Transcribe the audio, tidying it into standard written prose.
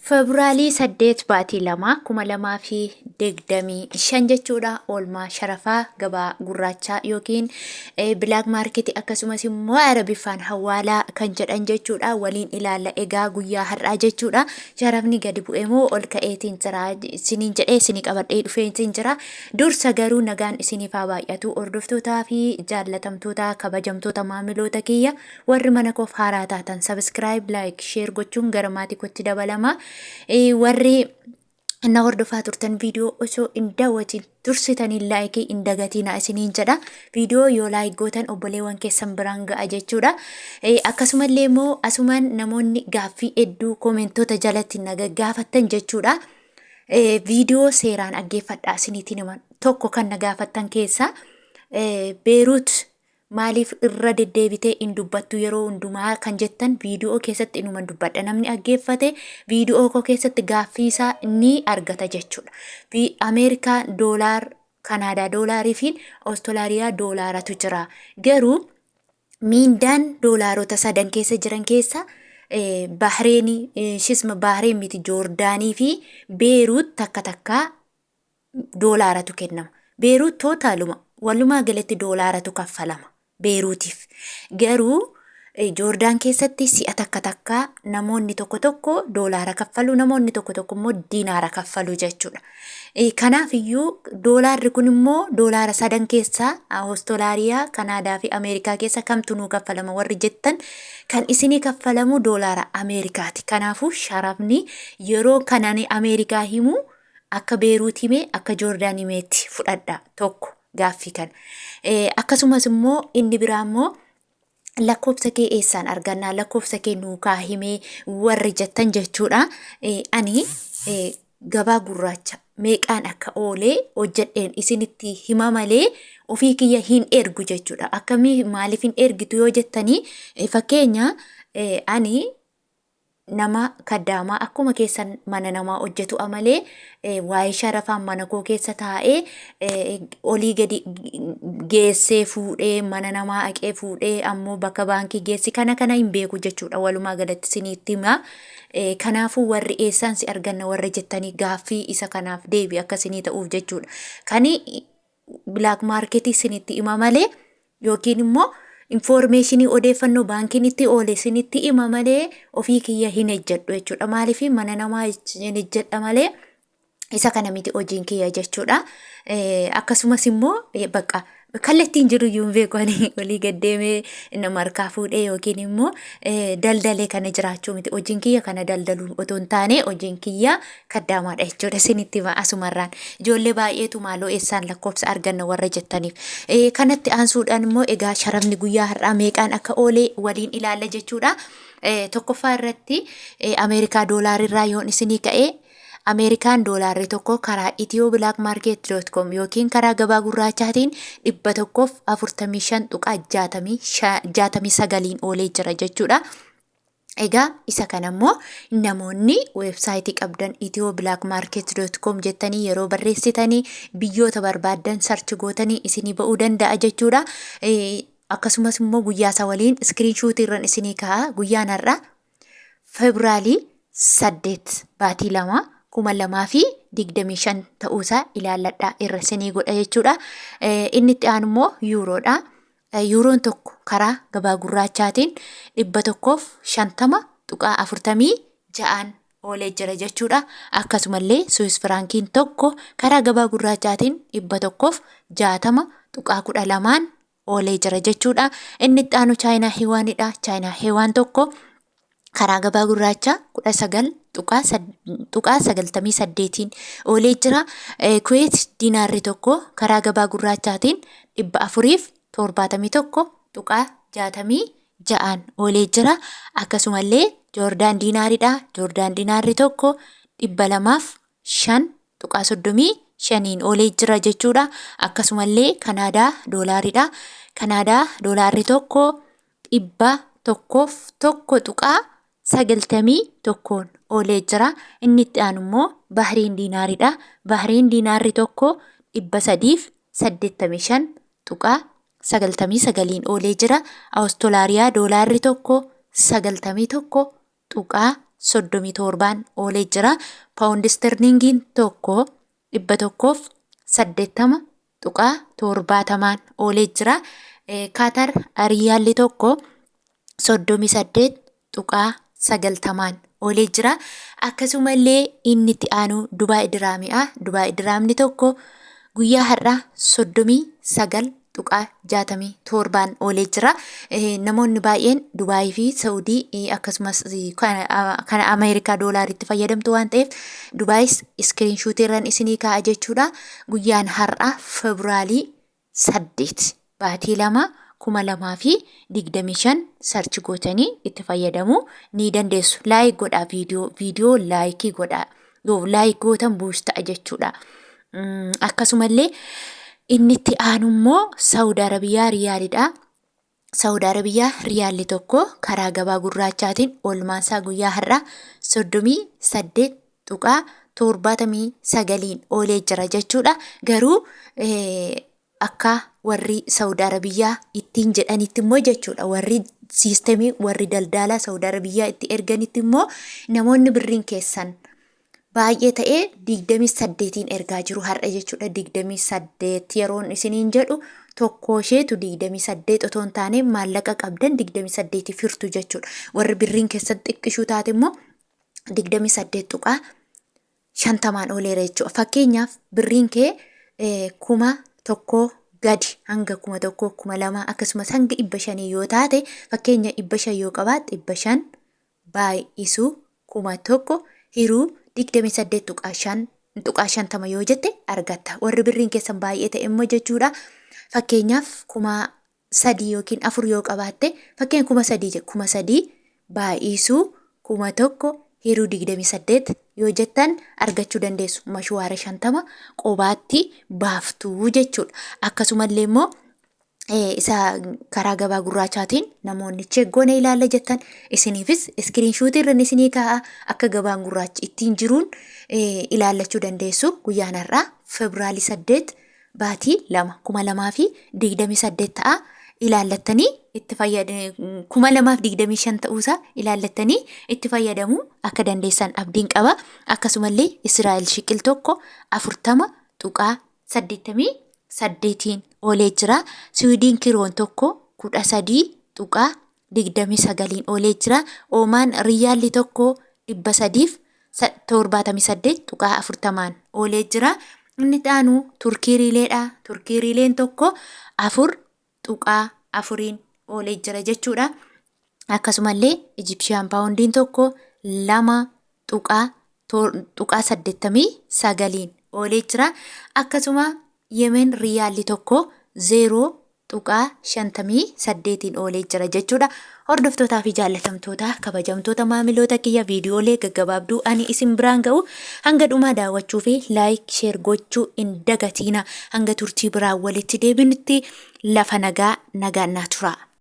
Febraarii 8 baatii 2025 jechuudha. Oolmaa sharafaa gabaa gurraachaa yookiin bilaak maarketii akkasumas immoo Arabiffaan Hawwaalaa kan jedhan jechuudha. Waliin ilaalla egaa guyyaa har'aa jechuudha. Sharafni gadi bu'ee moo ol ka'eetiin jira isiniin jedhee isinii qabadhee dhufeetiin jira. Dursa garuu nagaan isiniif haa baay'atu. Hordoftootaa fi jaallatamtoota kabajamtoota maamiloota kiyya warri mana koof haaraa taatan subscribe, like, share gochuun gara maatii kootti dabalama. Warri na hordofaa turtan viidiyoo osoo hin daawwatiin dursitanii laayikii hin dagatinaa isiniin jedha. Viidiyoo yoo laayik gootan obboleewwan keessan biraan ga'a jechuudha. Akkasumallee immoo asumaan namoonni gaaffii hedduu koomentoota jalatti na gaafatan jechuudha. Viidiyoo seeraan dhaggeeffadhaa isiniitiin himan tokko kan na gaafattan keessa Beeruut maaliif irra deddeebitee hin dubbattu yeroo hundumaa kan jettan viidiyoo keessatti inuma dubbadha. Namni dhaggeeffate viidiyoo koo keessatti gaaffii isaa ni argata jechuudha. Ameerikaa doolaar, Kanaadaa doolaarii fi Awustiraaliyaa doolaaratu jira. Garuu miindaan doolaarota sadan keessa jiran keessa Bahreen miti Joordaanii fi Beeruut takka doolaaratu kennama. Beeruut tootaaluma walumaa galatti doolaaratu kaffalama. Beeruutiif garuu Joordaan keessatti si'a takka namoonni tokko doolaara kaffalu, namoonni tokko immoo diinaara kaffalu jechuudha. Kanaaf iyyuu doolaarri kun immoo doolaara sadan keessaa Awustiraaliyaa, Kanaadaa fi Ameerikaa keessa kamtu nuu kaffalama warri jettan kan isinii kaffalamu doolaara Ameerikaati. Kanaafuu sharafni yeroo kanani Ameerikaa himu akka Beeruut himee akka Joordaan himeetti fudhadha tokko. Gaaffii kana. Akkasumas immoo inni biraa immoo lakkoofsa kee eessaan argannaa, lakkoofsa kee nuu kaahimee warri jettan jechuudha. Ani gabaa gurraacha meeqaan akka Olee hojjedheen isinitti hima malee ofii kiyya hin ergu jechuudha. Akkamii maaliif hin ergitu yoo jettanii fakkeenya ani nama kaddaamaa akkuma keessan mana namaa hojjetu amalee waa'ee sharafaan mana koo keessa taa'ee olii gadi geessee fuudhee mana namaa haqee fuudhee ammoo bakka baankii geessi kana hin beeku jechuudha. Walumaa galatti isinitti hima. Kanaafuu warri eessaan si arganna warra jettanii gaaffii isa kanaaf deebii akkasinii ta'uuf jechuudha. Kani bilaak maarketii isinitti hima malee yookiin immoo informationii odeeffannoo baankiin itti oole isinitti hima malee ofii kiyya hin ejjedhu jechuudha. Maaliif mana namaa hin ejjedha malee isa kana miti hojiin kiyya jechuudha. Akkasumas immoo bakka kallattiin jiru iyyuu hin beeku ani olii gaddeemee nama harkaa fuudhee yookiin immoo daldalee kana jiraachuu miti. Hojiin kiyya kana daldaluu otoo hin taane hojiin kiyya kaddaamaadha jechuudha. Isinitti hima asumarraan ijoollee baay'eetu maaloo eessaan lakkoofsa arganna warra jettaniif. Kanatti aansuudhaan immoo egaa sharafni guyyaa har'aa meeqaan akka Olee waliin ilaalla jechuudha. Tokkoffaa irratti Ameerikaa doolaarirraa yoon isinii ka'ee Ameerikaan doolaarri tokko karaa ethiobilackmarket.com yookiin karaa gabaa gurraachaatiin 145.69 Olee jira jechuudha. Egaa isa kanammoo namoonni weebsaayitii qabdan ethiobilackmarket.com jettanii yeroo barreessitanii biyyoota barbaadan sarchi gootanii isinii ba'uu danda'a jechuudha. Akkasumas immoo guyyaa isa waliin iskiriinshuutii irraan isinii ka'a. Guyyaan har'a Febraarii 8 baatii 2025 ta'uusaa ilaalladhaa irra isinii godha jechuudha. Inni itti aanu immoo yuuroodha. Yuuroon tokko karaa gabaa gurraachaatiin 150.46 Olee jira jechuudha. Akkasumallee Swiss frankiin tokko karaa gabaa gurraachaatiin 160.12 Olee jira jechuudha. Inni itti aanu Chaayinaa Heewaanidha. Chaayinaa Heewaan tokko karaa gabaa gurraachaa 19.98 Olee jira. Kuweet diinaarri tokko karaa gabaa gurraachaatiin 471.66 Olee jira. Akkasumallee Joordaan diinaaridha. Joordaan diinaarri tokko 205.35 Olee jira jechuudha. Akkasumallee Kanaadaa doolaaridha. Kanaadaa doolaarri tokko 101.91 Olee jira. Inni itti aanu immoo Bahreen diinaaridha. Bahreen diinaarri tokko 385.99 Olee jira. Awustiraaliyaa doolaarri tokko 91.30 37 oolee jira. Paawundi sterlingiin tokko 180.70 oolee jira. Kaatar riyaalli tokko 38.90 oolee jira. Akkasumallee inni itti aanu Dubaay diraamiidha. Dubaay diraamni tokko guyyaa har'aa 39.67 oolee jira. Namoonni baay'een Dubaay fi Saawudii akkasumas kan Ameerikaa doolaaritti fayyadamtu waan ta'eef Dubaayis iskiriinshuutirran isinii kaa'a jechuudha. Guyyaan har'aa Febraarii 8 baatii 2/2025 sarchi gootanii itti fayyadamuu ni dandeessu. Laayik godhaa viidiyoo laayikii godhaa. Yoo laayik gootan buusta jechuudha. Akkasumallee inni itti aanu immoo Saawud Arabiyaa riyaalidha. Saawud Arabiyaa riyaalli tokko karaa gabaa gurraachaatiin oolmaansaa guyyaa har'aa 38.79 oolee jira jechuudha. Garuu akka warri Saawud Arabiyaa ittiin jedhanitti immoo jechuudha. Warri siistemii warri daldalaa Saawud Arabiyaa itti erganitti immoo namoonni birriin keessan baay'ee ta'ee 28 ergaa jiru har'a jechuudha. 28 yeroon isiniin jedhu tokko isheetu 28 otoo hin taane maallaqa qabdan 28 firtu jechuudha. Warri birriin keessan xiqqishuu taate immoo 28.50 ooleera jechuudha. Fakkeenyaaf birriin kee 1,000 gadi hanga 1,000 2,000 akkasumas hanga 500 yoo taate fakkeenya 500 yoo qabaatte 500 baay'isuu 1,000 hiruu 28.50 yoo jette argatta. Warri birriin keessan baay'ee ta'e immoo jechuudha. Fakkeenyaaf 3,000 yookiin 4 yoo qabaatte fakkeenya 3,000 baay'isuu 1,000 hiruu 28 yoo jettan argachuu dandeessu. Mashwaara 50 qobaatti baaftuu jechuudha. Akkasumallee immoo isa karaa gabaa gurraachaatiin namoonni cheeggoona ilaalla jettan isiniifis iskiriinshuutirran isinii kaa'a akka gabaan gurraachi ittiin jiruun ilaallachuu dandeessu. Guyyaan har'aa Febraarii 8 baatii 2/2028 ta'a. Ilaallattanii itti fayyadamu 2025 ta'uusaa ilaallattanii itti fayyadamuu akka dandeessan abdiin qaba. Akkasumallee Israa'el shiqil tokko 40.88 oolee jira. Siwiidiin kiroon tokko 13.29 oolee jira. Oomaan riyaalli tokko 378.40 oolee jira. Inni dhaanu Turkii riileedha. Turkii riileen tokko 4.4 oolee jira jechuudha. Akkasumallee Ijipsiyaan paawundiin tokko 2.89 oolee jira. Akkasuma Yemen riyaalli tokko 0.58 oolee jira jechuudha. Hordoftootaa fi jaallatamtoota kabajamtoota maamiloota kiyya viidiyoolee gaggabaabduu ani isin biraan ga'u hanga dhumaa daawwachuu fi laayik sheer gochuu hin dagatiina. Hanga turtii biraan walitti deebinutti lafa nagaa nagaannaa tura.